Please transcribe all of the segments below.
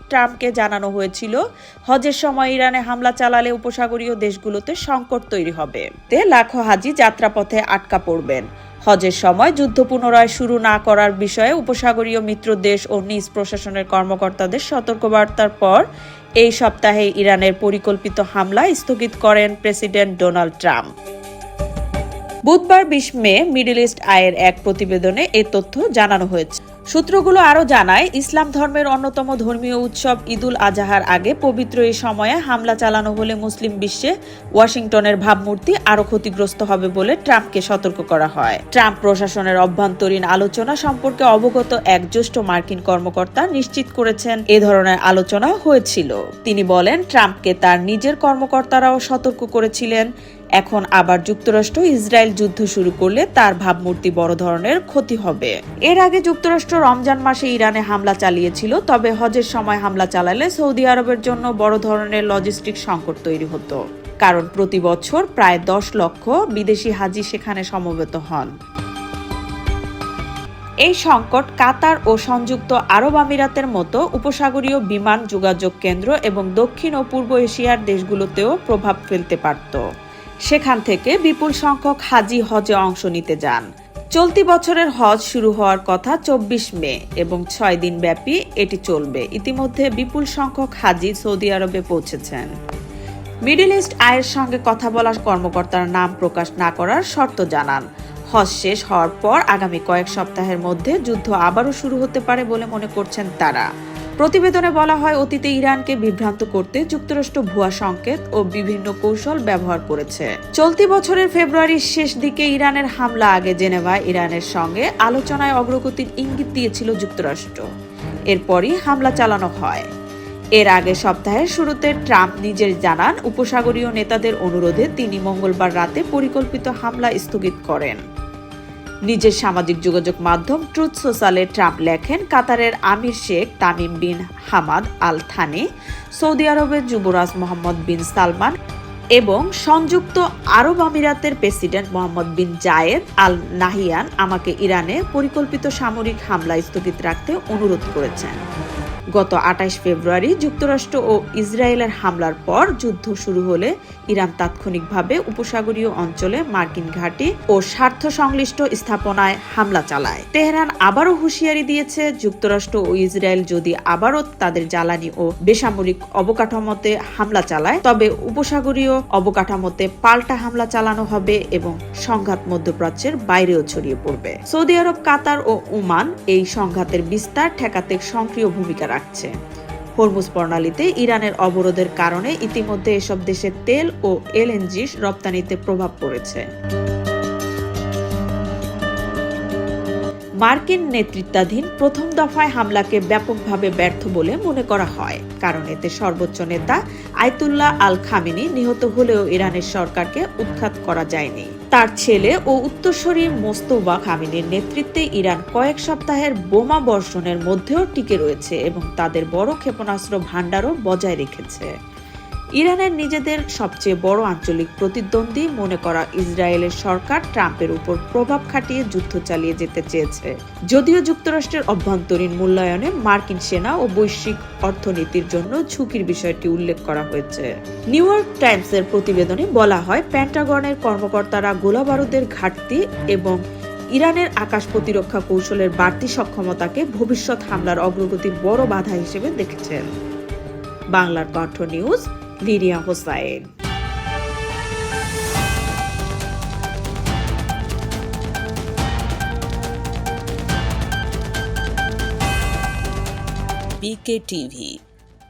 ট্রাম্পকে জানানো হয়েছিল হজের সময় ইরানে হামলা চালালে উপসাগরীয় দেশগুলোতে সংকট তৈরি হবে। লাখো হাজি যাত্রাপথে আটকা পড়বেন। হজের সময় যুদ্ধ পুনরায় শুরু না করার বিষয়ে উপসাগরীয় মিত্র দেশ ও নিজ প্রশাসনের কর্মকর্তাদের সতর্কবার্তার পর এই সপ্তাহে ইরানের পরিকল্পিত হামলা স্থগিত করেন প্রেসিডেন্ট ডোনাল্ড ট্রাম্প। বুধবার 20 মে মিডল ইস্ট আইয়ের এক প্রতিবেদনে এই তথ্য জানানো হয়েছে। সূত্রগুলো আরও জানায়, ইসলাম ধর্মের অন্যতম ধর্মীয় উৎসব ঈদুল আজহার আগে পবিত্র এই সময়ে হামলা চালানো হলে মুসলিম বিশ্বে ওয়াশিংটনের ভাবমূর্তি আরও ক্ষতিগ্রস্ত হবে বলে ট্রাম্পকে সতর্ক করা হয়। ট্রাম্প প্রশাসনের অভ্যন্তরীণ আলোচনা সম্পর্কে অবগত এক জ্যেষ্ঠ মার্কিন কর্মকর্তা নিশ্চিত করেছেন এ ধরনের আলোচনা হয়েছিল। তিনি বলেন, ট্রাম্পকে তার নিজের কর্মকর্তারাও সতর্ক করেছিলেন। এখন আবার যুক্তরাষ্ট্র ইসরায়েল যুদ্ধ শুরু করলে তার ভাবমূর্তি বড় ধরনের ক্ষতি হবে। এর আগে যুক্তরাষ্ট্র রমজান মাসে ইরানে হামলা চালিয়েছিল, তবে হজের সময় হামলা চালালে সৌদি আরবের জন্য বড় ধরনের লজিস্টিক সংকট তৈরি হতো, কারণ প্রতি বছর প্রায় 10 লক্ষ বিদেশি হাজি সেখানে সমবেত হন। এই সংকট কাতার ও সংযুক্ত আরব আমিরাতের মতো উপসাগরীয় বিমান যোগাযোগ কেন্দ্র এবং দক্ষিণ ও পূর্ব এশিয়ার দেশগুলোতেও প্রভাব ফেলতে পারত। সেখান থেকে বিপুল সংখ্যক হাজি হজে অংশ নিতে যান। চলতি বছরের হজ শুরু হওয়ার কথা 24 মে এবং 6 দিন ব্যাপী এটি চলবে। ইতিমধ্যে বিপুল সংখ্যক হাজি সৌদি আরবে পৌঁছেছেন। মিডল ইস্ট আইয়ের সঙ্গে কথা বলা কর্মকর্তার নাম প্রকাশ না করার শর্ত জানান। হজ শেষ হওয়ার পর আগামী কয়েক সপ্তাহের মধ্যে যুদ্ধ আবারও শুরু হতে পারে বলে মনে করছেন তারা। প্রতিবেদনে বলা হয়, অতীতে ইরানকে বিভ্রান্ত করতে যুক্তরাষ্ট্র ভুয়া সংকেত ও বিভিন্ন কৌশল ব্যবহার করেছে। চলতি বছরের ফেব্রুয়ারির শেষ দিকে ইরানের হামলা আগে জেনেভায় ইরানের সঙ্গে আলোচনায় অগ্রগতির ইঙ্গিত দিয়েছিল যুক্তরাষ্ট্র। এরপরই হামলা চালানো হয়। এর আগে সপ্তাহের শুরুতে ট্রাম্প নিজের জানান, উপসাগরীয় নেতাদের অনুরোধে তিনি মঙ্গলবার রাতে পরিকল্পিত হামলা স্থগিত করেন। নিজের সামাজিক যোগাযোগ মাধ্যম ট্রুথ সোশ্যালে ট্রাম্প লেখেন, কাতারের আমির শেখ Tamim bin Hamad Al Thani, Saudi আরবের যুবরাজ মোহাম্মদ বিন সালমান এবং সংযুক্ত আরব আমিরাতের president Mohammed bin Zayed Al Nahyan আমাকে ইরানে পরিকল্পিত সামরিক হামলা স্থগিত রাখতে অনুরোধ করেছেন। গত 28 ফেব্রুয়ারি যুক্তরাষ্ট্র ও ইসরায়েলের হামলার পর যুদ্ধ শুরু হলে ইরান তাৎক্ষণিকভাবে উপসাগরীয় অঞ্চলে মার্কিন ঘাঁটি ও স্বার্থ সংশ্লিষ্ট স্থাপনায় হামলা চালায়। তেহরান আবারও হুঁশিয়ারি দিয়েছে, যুক্তরাষ্ট্র ও ইসরায়েল যদি আবারও তাদের জ্বালানি ও বেসামরিক অবকাঠামোতে হামলা চালায়, তবে উপসাগরীয় অবকাঠামোতে পাল্টা হামলা চালানো হবে এবং সংঘাত মধ্যপ্রাচ্যের বাইরেও ছড়িয়ে পড়বে। সৌদি আরব, কাতার ও ওমান এই সংঘাতের বিস্তার ঠেকাতে সক্রিয় ভূমিকা রাখছে। হরমুজ প্রণালীতে ইরানের অবরোধের কারণে ইতিমধ্যে এসব দেশের তেল ও এলএনজি রপ্তানিতে প্রভাব পড়েছে। মার্কিন নেতৃত্বাধীন প্রথম দফায় হামলাকে ব্যাপকভাবে ব্যর্থ বলে মনে করা হয়, কারণ এতে সর্বোচ্চ নেতা আয়াতুল্লাহ আল খামেনি নিহত হলেও ইরানের সরকারকে উৎখাত করা যায়নি। তার ছেলে ও উত্তরসূরি মোস্তফা খামেনির নেতৃত্বে ইরান কয়েক সপ্তাহের বোমা বর্ষণের মধ্যেও টিকে রয়েছে এবং তাদের বড় ক্ষেপণাস্ত্র ভান্ডারও বজায় রেখেছে। ইরানের নিজেদের সবচেয়ে বড় আঞ্চলিক প্রতিদ্বন্দ্বী মনে করা ইসরায়েলের সরকার ট্রাম্পের উপর প্রভাব খাটিয়ে যুদ্ধ চালিয়ে যেতে চেয়েছে, যদিও যুক্তরাষ্ট্রের অভ্যন্তরীণ মূল্যায়নে মার্কিন সেনা ও বৈশ্বিক অর্থনীতির জন্য ঝুঁকির বিষয়টি উল্লেখ করা হয়েছে। নিউ ইয়র্ক টাইমসের প্রতিবেদনে বলা হয়, পেন্টাগনের কর্মকর্তারা গোলাবারুদের ঘাটতি এবং ইরানের আকাশ প্রতিরক্ষা কৌশলের বাড়তি সক্ষমতাকে ভবিষ্যৎ হামলার অগ্রগতির বড় বাধা হিসেবে দেখেছেন। বাংলার কণ্ঠ নিউজ, লিরিয়া হোসাইন। বিকে টিভি,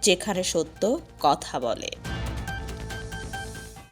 যেখানে সত্য কথা বলে।